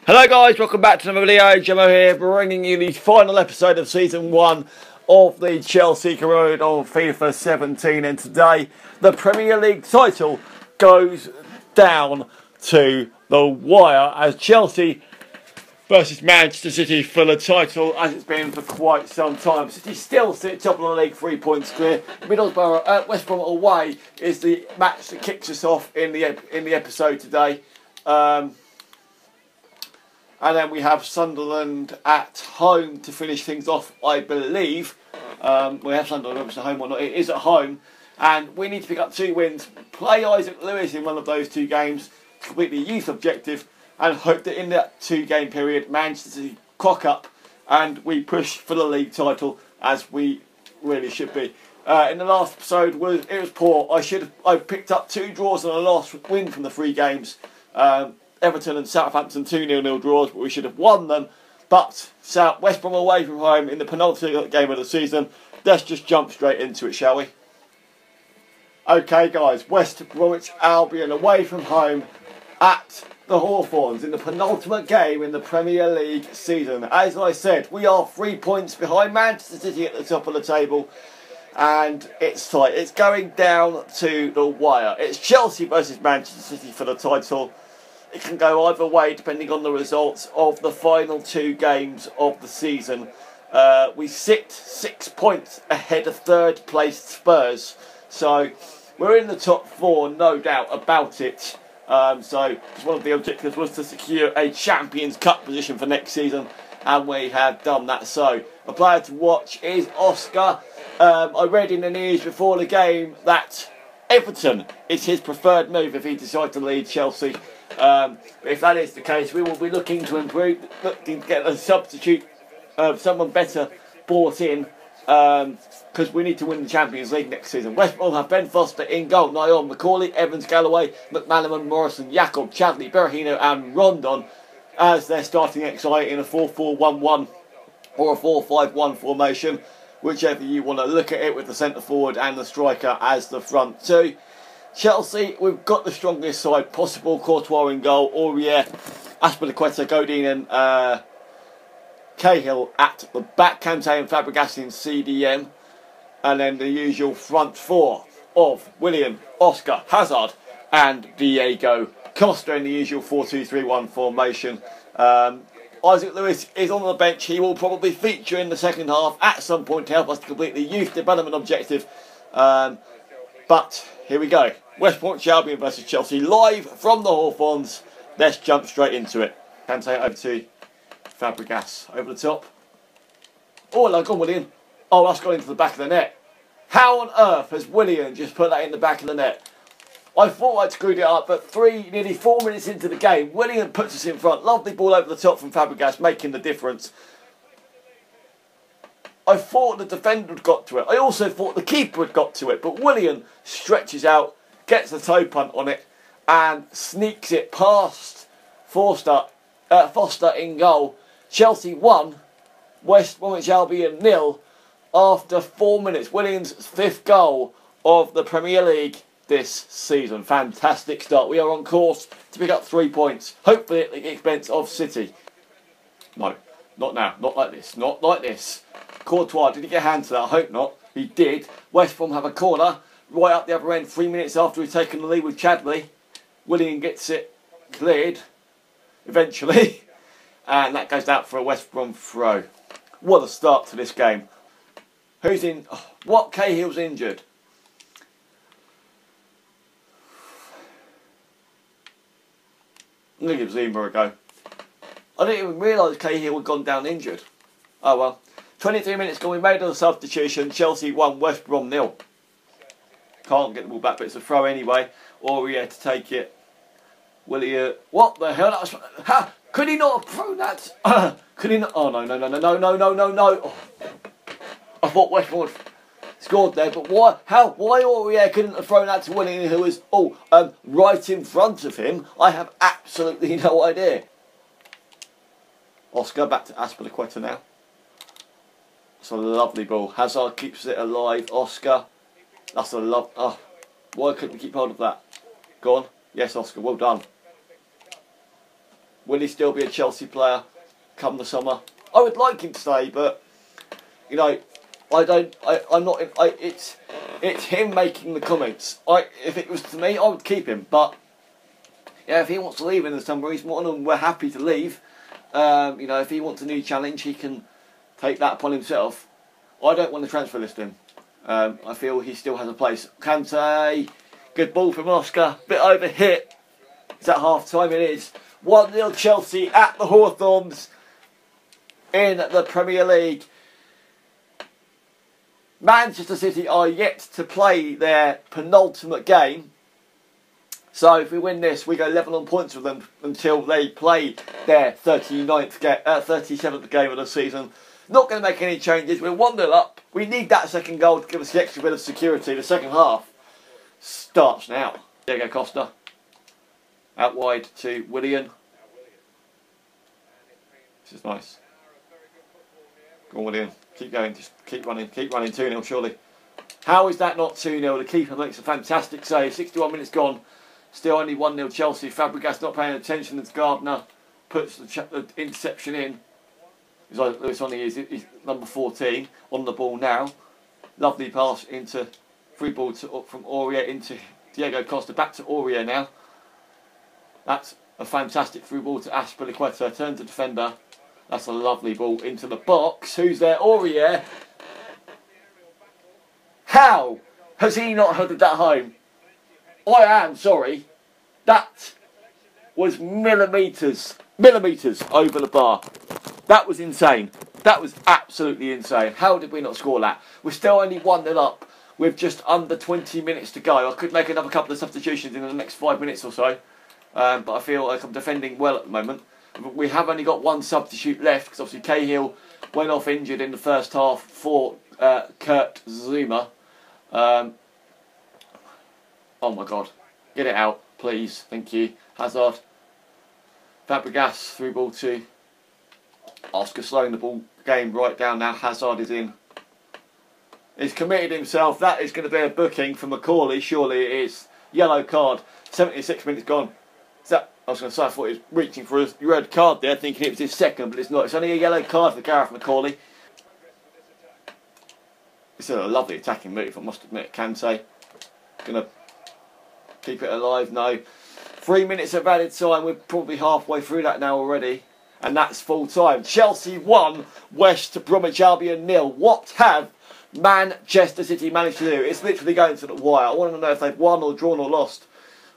Hello guys, welcome back to another video. Gemmo here, bringing you the final episode of Season 1 of the Chelsea career on FIFA 17, and today the Premier League title goes down to the wire as Chelsea versus Manchester City for the title, as it's been for quite some time. City still sit top of the league, 3 points clear. Middlesbrough, West Brom away is the match that kicks us off in the episode today. And then we have Sunderland at home to finish things off, I believe. We have Sunderland, whether it's at home or not. It is at home. And we need to pick up 2 wins. Play Isaac Lewis in one of those 2 games. Completely youth objective. And hope that in that 2-game period, Manchester City cock up. And we push for the league title, as we really should be. In the last episode, it was poor. I picked up 2 draws and a loss, win from the 3 games. Everton and Southampton 2-0 draws, but we should have won them. But West Brom away from home in the penultimate game of the season. Let's just jump straight into it, shall we? Okay, guys. West Bromwich Albion away from home at the Hawthorns in the penultimate game in the Premier League season. As I said, we are 3 points behind Manchester City at the top of the table. And it's tight. It's going down to the wire. It's Chelsea versus Manchester City for the title. It can go either way depending on the results of the final 2 games of the season. We sit 6 points ahead of 3rd placed Spurs. So we're in the top 4, no doubt about it. So one of the objectives was to secure a Champions Cup position for next season. And we have done that. So a player to watch is Oscar. I read in the news before the game that Everton is his preferred move if he decides to lead Chelsea. If that is the case, we will be looking to improve, looking to get a substitute of someone better bought in, because we need to win the Champions League next season. West Brom have Ben Foster in goal, Nyon, McCauley, Evans, Galloway, McManaman, Morrison, Jacob, Chadley, Berahino and Rondon as their starting XI in a 4-4-1-1 or a 4-5-1 formation, whichever you want to look at it, with the centre forward and the striker as the front 2. Chelsea, we've got the strongest side possible. Courtois in goal, Aurier, Azpilicueta, Godin and Cahill at the back. Kante and Fabregas in CDM. And then the usual front 4 of Willian, Oscar, Hazard and Diego Costa in the usual 4-2-3-1 formation. Isaac Lewis is on the bench. He will probably feature in the second half at some point to help us to complete the youth development objective. But here we go. West Bromwich Albion versus Chelsea, live from the Hawthorns. Let's jump straight into it. Kante over to Fabregas. Over the top. Oh, no, gone Willian. Oh, that's gone into the back of the net. How on earth has Willian just put that in the back of the net? I thought I'd screwed it up, but nearly 4 minutes into the game, Willian puts us in front. Lovely ball over the top from Fabregas, making the difference. I thought the defender had got to it. I also thought the keeper had got to it. But Willian stretches out, gets the toe punt on it, and sneaks it past Foster in goal. Chelsea 1, West Bromwich Albion 0 after 4 minutes. Willian's 5th goal of the Premier League this season. Fantastic start. We are on course to pick up 3 points. Hopefully at the expense of City. No, not now. Not like this. Not like this. Courtois, did he get a hand to that? I hope not. He did. West Brom have a corner right up the other end 3 minutes after he's taken the lead with Chadley. Willian gets it cleared eventually. And that goes out for a West Brom throw. What a start to this game. Who's in? Oh, what? Cahill's injured. I'm going to give Zima a go. I didn't even realise Cahill had gone down injured. Oh well. 23 minutes gone, we made a substitution. Chelsea 1, West Brom 0. Can't get the ball back, but it's a throw anyway. Aurier to take it. Willian, what the hell? How could he not have thrown that? Could he not? Oh no. Oh. I thought West Brom scored there, but why? How? Why Aurier couldn't have thrown that to Willian, who was right in front of him? I have absolutely no idea. Oscar back to Azpilicueta now. That's a lovely ball. Hazard keeps it alive. Oscar. That's a love. Oh, why couldn't we keep hold of that? Go on. Yes, Oscar. Well done. Will he still be a Chelsea player come the summer? I would like him to stay, but you know, I'm not. It's him making the comments. If it was to me, I would keep him. But yeah, if he wants to leave in the summer, we're happy to leave. You know, if he wants a new challenge, he can take that upon himself. I don't want to transfer list him. I feel he still has a place. Kante, good ball from Oscar, bit over hit. It's at half time. It is 1-0 Chelsea at the Hawthorns in the Premier League. Manchester City are yet to play their penultimate game. So if we win this, we go level on points with them until they play their 37th game of the season. Not going to make any changes. We're 1-0 up. We need that second goal to give us the extra bit of security. The second half starts now. Diego Costa out wide to Willian. This is nice. Go on, Willian. Keep going. Just keep running. Keep running. 2-0 surely. How is that not 2-0? The keeper makes a fantastic save. 61 minutes gone. Still only 1-0 Chelsea. Fabregas not paying attention as Gardner puts the interception in. Lewis on he's number 14 on the ball now. Lovely pass into free ball from Aurier into Diego Costa. Back to Aurier now. That's a fantastic free ball to Aspilicueta. Turn to defender. That's a lovely ball into the box. Who's there? Aurier. How has he not headed that home? I am sorry. That was millimetres over the bar. That was insane. That was absolutely insane. How did we not score that? We're still only 1-0 up with just under 20 minutes to go. I could make another couple of substitutions in the next 5 minutes or so. But I feel like I'm defending well at the moment. We have only got one substitute left because obviously Cahill went off injured in the first half for Kurt Zuma. Oh my God. Get it out, please. Thank you. Hazard. Fabregas through ball to Oscar, slowing the ball game right down now. Hazard is in. He's committed himself. That is going to be a booking for Macaulay. Surely it is. Yellow card. 76 minutes gone. Is that? I was going to say, I thought he was reaching for a red card there, thinking it was his second, but it's not. It's only a yellow card for Gareth Macaulay. It's a lovely attacking move, I must admit. Kante. Going to keep it alive. No. 3 minutes of added time. We're probably halfway through that now already. And that's full time. Chelsea 1, West Bromwich Albion 0. What have Manchester City managed to do? It's literally going to the wire. I want to know if they've won or drawn or lost.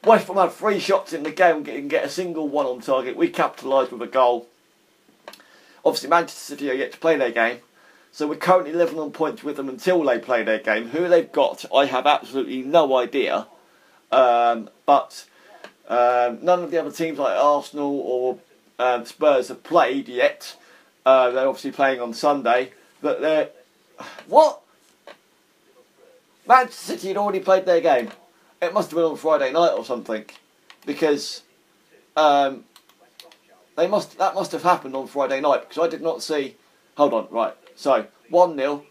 West Brom had 3 shots in the game and get a single one on target. We capitalised with a goal. Obviously Manchester City are yet to play their game. So we're currently level on points with them until they play their game. Who they've got, I have absolutely no idea. But none of the other teams like Arsenal or Spurs have played yet. They're obviously playing on Sunday. But they're... What? Manchester City had already played their game. It must have been on Friday night or something. Because that must have happened on Friday night. Because I did not see... Hold on, right. So, 1-0.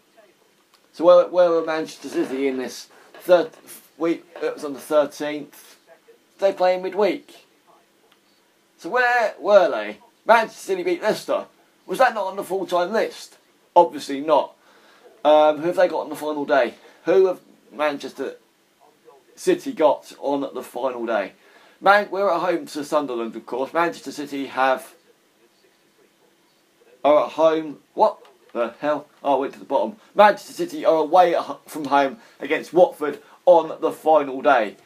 So where were Manchester City in this third week? It was on the 13th. They play midweek. So where were they? Manchester City beat Leicester. Was that not on the full-time list? Obviously not. Who have they got on the final day? Who have Manchester City got on the final day? We're at home to Sunderland, of course. Manchester City are at home. What the hell? Oh, I went to the bottom. Manchester City are away from home against Watford on the final day.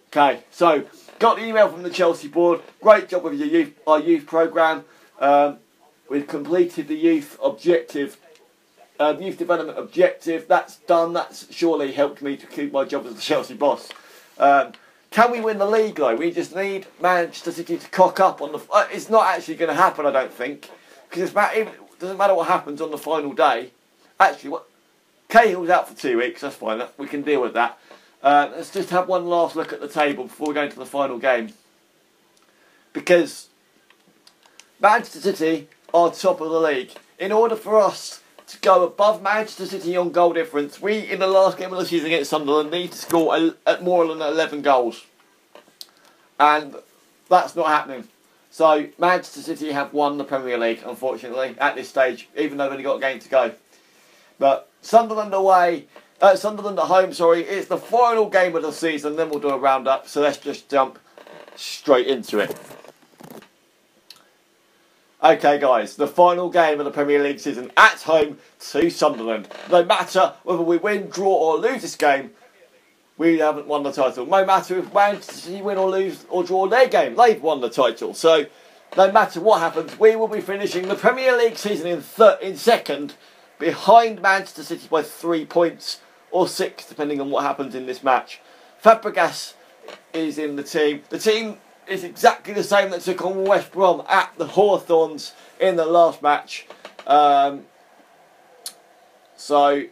Okay, so got the email from the Chelsea board. Great job with our youth programme. We've completed the youth development objective. That's done. That's surely helped me to keep my job as the Chelsea boss. Can we win the league though? We just need Manchester City to cock up on the... it's not actually going to happen, I don't think. Because it doesn't matter what happens on the final day. Actually, Cahill's out for 2 weeks. That's fine. We can deal with that. Let's just have one last look at the table before we go into the final game. Because Manchester City are top of the league. In order for us to go above Manchester City on goal difference, we, in the last game of the season against Sunderland, need to score more than 11 goals. And That's not happening. So Manchester City have won the Premier League, unfortunately, at this stage, even though they've only got a game to go. But Sunderland away, Sunderland at home, sorry, it's the final game of the season, then we'll do a roundup. So let's just jump straight into it. Okay guys, the final game of the Premier League season at home to Sunderland. No matter whether we win, draw or lose this game, we haven't won the title. No matter if Manchester City win or lose or draw their game, they've won the title. So no matter what happens, we will be finishing the Premier League season in second, behind Manchester City by 3 points or 6, depending on what happens in this match. Fabregas is in the team. The team is exactly the same that took on West Brom at the Hawthorns in the last match. So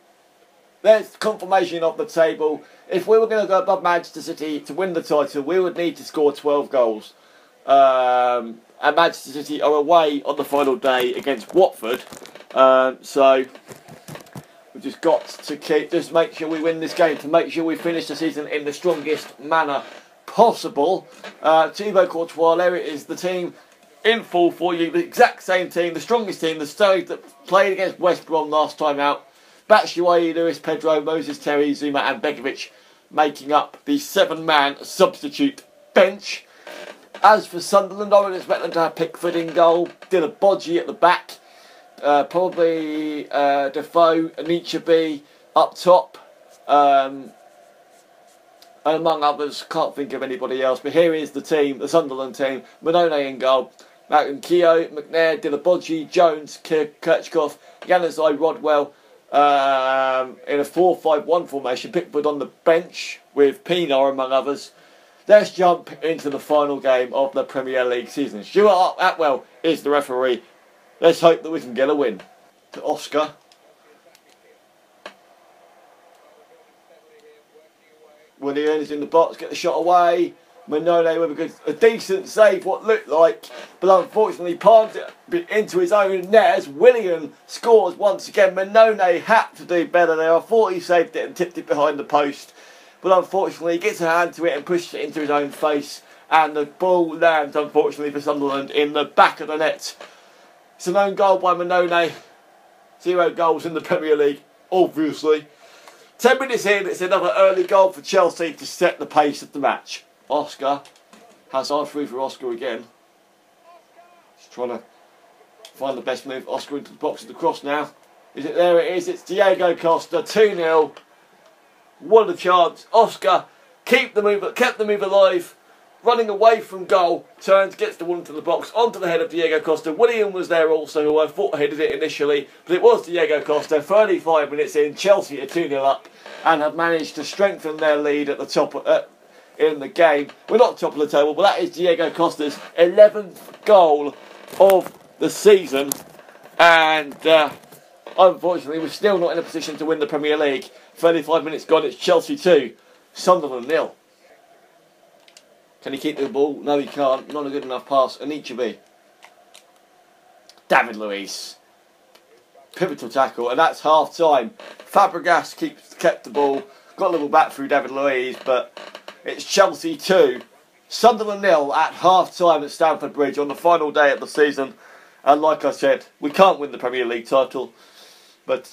there's confirmation of the table. If we were going to go above Manchester City to win the title, we would need to score 12 goals. And Manchester City are away on the final day against Watford. So we've just got to make sure we win this game, to make sure we finish the season in the strongest manner possible. Thibaut Courtois, there it is, the team in full for you. The exact same team, the strongest team, the side that played against West Brom last time out. Batshuayi, Lewis, Pedro, Moses, Terry, Zuma and Begovic making up the 7-man substitute bench. As for Sunderland, I would expect them to have Pickford in goal, Dylan Bodgie at the back, probably Defoe, Anichebe up top, and among others, can't think of anybody else. But here is the team, the Sunderland team. Manone in goal, Malcolm Keogh, McNair, Dylan Bodgie, Jones, Kirchhoff, Januzaj, Rodwell, in a 4-5-1 formation. Pickford on the bench with Pienaar among others. Let's jump into the final game of the Premier League season. Stuart Atwell is the referee. Let's hope that we can get a win. To Oscar. Willian is in the box, get the shot away. Manone with a decent save, what looked like, but unfortunately palmed it into his own net as Willian scores once again. Manone had to do better there. I thought he saved it and tipped it behind the post, but unfortunately he gets a hand to it and pushes it into his own face, and the ball lands, unfortunately for Sunderland, in the back of the net. It's an own goal by Manone. 0 goals in the Premier League, obviously. 10 minutes in, it's another early goal for Chelsea to set the pace of the match. Oscar, Hazard through for Oscar again. Just trying to find the best move. Oscar into the box of the cross now. Is it there? It is. It's Diego Costa, 2-0. What a chance. Oscar kept the move alive. Running away from goal, turns, gets the one into the box, onto the head of Diego Costa. William was there also, who I thought headed it initially, but it was Diego Costa. 35 minutes in, Chelsea are 2-0 up and have managed to strengthen their lead at the top in the game. We're not top of the table, but that is Diego Costa's 11th goal of the season, and unfortunately we're still not in a position to win the Premier League. 35 minutes gone, it's Chelsea 2, Sunderland 0. Can he keep the ball? No, he can't. Not a good enough pass. Anichebe. David Luiz. Pivotal tackle, and that's half time. Fabregas kept the ball. Got a little back through David Luiz, but it's Chelsea 2, Sunderland 0 at half time at Stamford Bridge on the final day of the season. And like I said, we can't win the Premier League title, but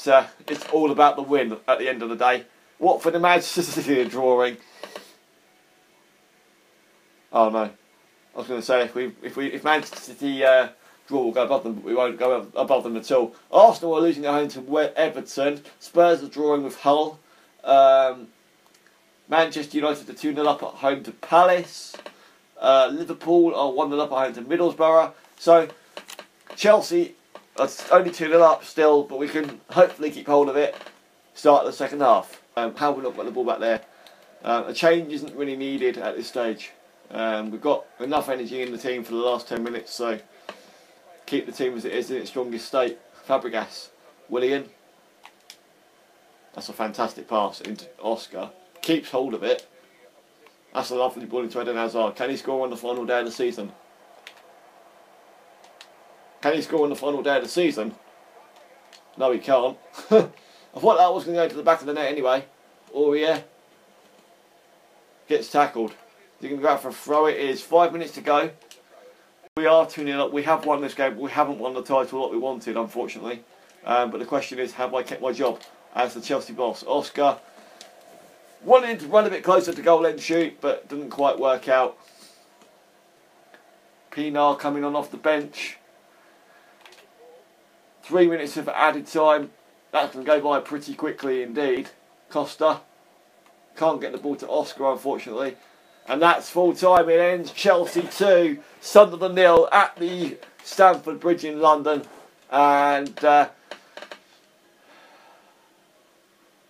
it's all about the win at the end of the day. Watford and Manchester City are drawing. Oh no, I was going to say if Manchester City draw, we'll go above them, but we won't go above them at all. Arsenal are losing at home to Everton. Spurs are drawing with Hull. Manchester United are 2-0 up at home to Palace. Liverpool are 1-0 up at home to Middlesbrough. So Chelsea are only 2-0 up still, but we can hopefully keep hold of it. Start the second half. How have we not got the ball back there? A change isn't really needed at this stage. We've got enough energy in the team for the last 10 minutes, so keep the team as it is in its strongest state. Fabregas, Willian. That's a fantastic pass into Oscar. Keeps hold of it. That's a lovely ball into Eden Hazard. Can he score on the final day of the season? Can he score on the final day of the season? No, he can't. I thought that was going to go to the back of the net anyway. Oh yeah. Gets tackled. They're going to go out for a throw. It is 5 minutes to go. We are 2-0 up. We have won this game, but we haven't won the title that we wanted, unfortunately. But the question is, have I kept my job as the Chelsea boss? Oscar wanted to run a bit closer to goal and shoot, but didn't quite work out. Pinar coming on off the bench. 3 minutes of added time. That's going to go by pretty quickly indeed. Costa can't get the ball to Oscar, unfortunately. And that's full time. It ends Chelsea 2, Sunderland 0 at the Stamford Bridge in London. And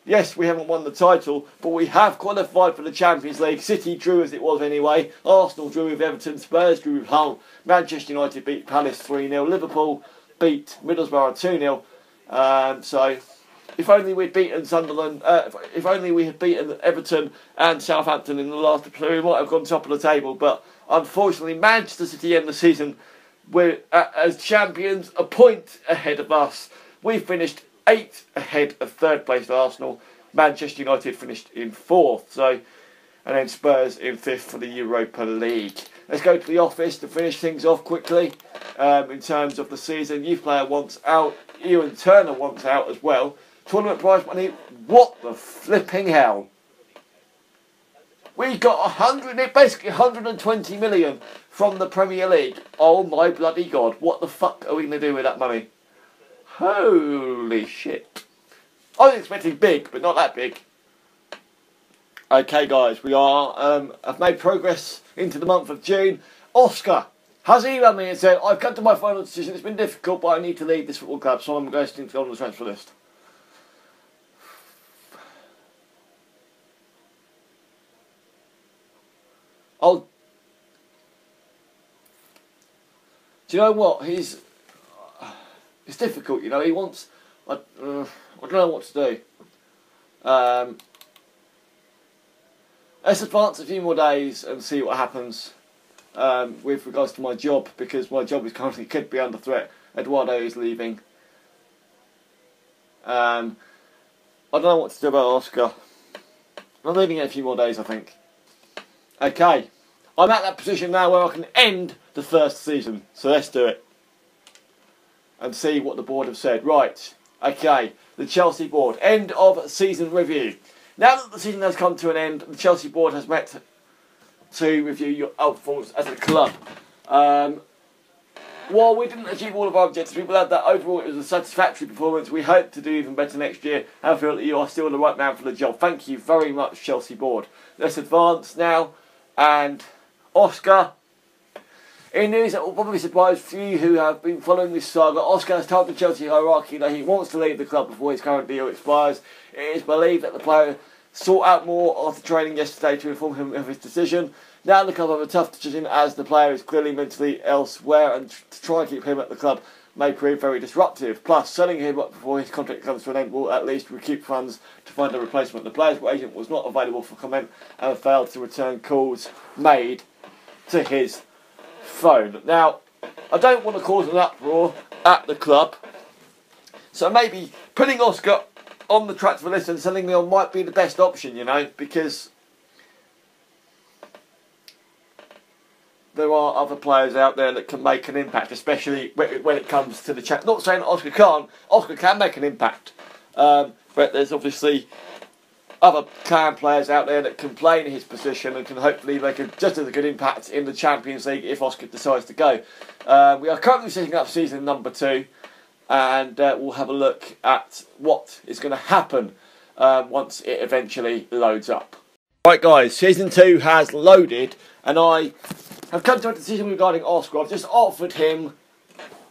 yes, we haven't won the title, but we have qualified for the Champions League. City drew as it was anyway. Arsenal drew with Everton. Spurs drew with Hull. Manchester United beat Palace 3-0. Liverpool beat Middlesbrough 2-0. So, if only we'd beaten Sunderland, if only we had beaten Everton and Southampton in the last episode, we might have gone top of the table. But unfortunately, Manchester City end the season as champions, a point ahead of us. We finished 8 ahead of third place Arsenal. Manchester United finished in 4th. So, and then Spurs in 5th for the Europa League. Let's go to the office to finish things off quickly. In terms of the season, youth player wants out. Ian Turner wants out as well. Tournament prize money, what the flipping hell? We got basically 120 million from the Premier League. Oh my bloody God, what the fuck are we going to do with that money? Holy shit. I was expecting big, but not that big. Okay guys, we have made progress into the month of June. Oscar has emailed me and said, I've come to my final decision, it's been difficult, but I need to leave this football club, so I'm going to go on the transfer list. Oh, do you know what? It's difficult, you know. He wants. I don't know what to do. Let's advance a few more days and see what happens with regards to my job, because my job is currently could be under threat. Eduardo is leaving. I don't know what to do about Oscar. I'm leaving it a few more days, I think. Okay, I'm at that position now where I can end the first season, so let's do it and see what the board have said. Right, okay, the Chelsea board, end of season review. Now that the season has come to an end, the Chelsea board has met to review your performance as a club. While we didn't achieve all of our objectives, we believe that overall it was a satisfactory performance. We hope to do even better next year and feel that you are still the right man for the job. Thank you very much, Chelsea board. Let's advance now. And Oscar, in news that will probably surprise few who have been following this saga, Oscar has told the Chelsea hierarchy that he wants to leave the club before his current deal expires. It is believed that the player sought out more after training yesterday to inform him of his decision. Now the club have a tough decision as the player is clearly mentally elsewhere, and to try and keep him at the club may prove very disruptive. Plus, selling him up before his contract comes to an end will at least recoup funds to find a replacement. The player's agent was not available for comment and failed to return calls made to his phone. Now, I don't want to cause an uproar at the club, so maybe putting Oscar on the transfer list and selling me on might be the best option, you know, because there are other players out there that can make an impact, especially when it comes to the chat. Not saying that Oscar can't. Oscar can make an impact, but there's obviously other clan players out there that can play in his position and can hopefully make just as a good impact in the Champions League if Oscar decides to go. We are currently setting up season number 2, and we'll have a look at what is going to happen once it eventually loads up. Right guys, season 2 has loaded, and I have come to a decision regarding Oscar. I've just offered him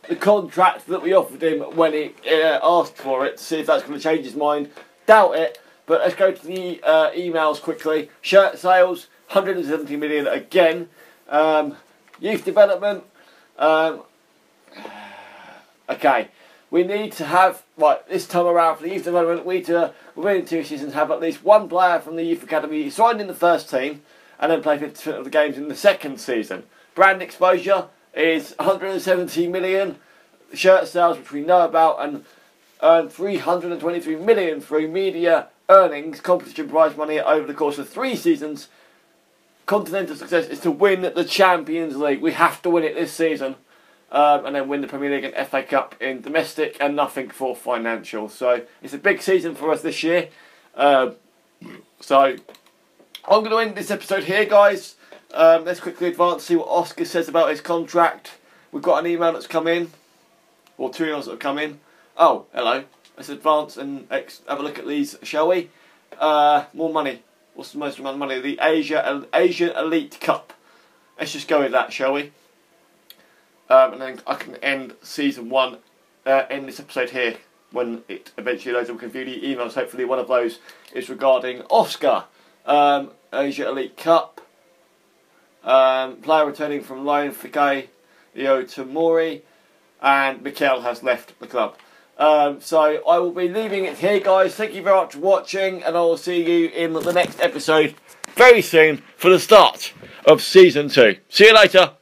the contract that we offered him when he asked for it, to see if that's going to change his mind. Doubt it, but let's go to the emails quickly. Shirt sales, 170 million again. Youth development, okay. We need to have, right, this time around for the youth development, we need to, within 2 seasons, have at least one player from the youth academy signed in the first team and then play 50% of the games in the second season. Brand exposure is 170 million. Shirt sales, which we know about, and earn 323 million through media earnings, competition prize money over the course of 3 seasons. continental success is to win the Champions League. We have to win it this season. And then win the Premier League and FA Cup in domestic, and nothing for financial. So it's a big season for us this year. So I'm going to end this episode here, guys. Let's quickly advance, see what Oscar says about his contract. We've got an email that's come in, or 2 emails that have come in. Oh, hello. Let's advance and have a look at these, shall we? More money. What's the most amount of money? The Asia Elite Cup. Let's just go with that, shall we? And then I can end season 1, end this episode here when it eventually loads up. We can view the emails. Hopefully one of those is regarding Oscar. Asia Elite Cup. Player returning from loan, Fike Tamori, and Mikel has left the club. So I will be leaving it here, guys. Thank you very much for watching, and I will see you in the next episode very soon for the start of season 2. See you later.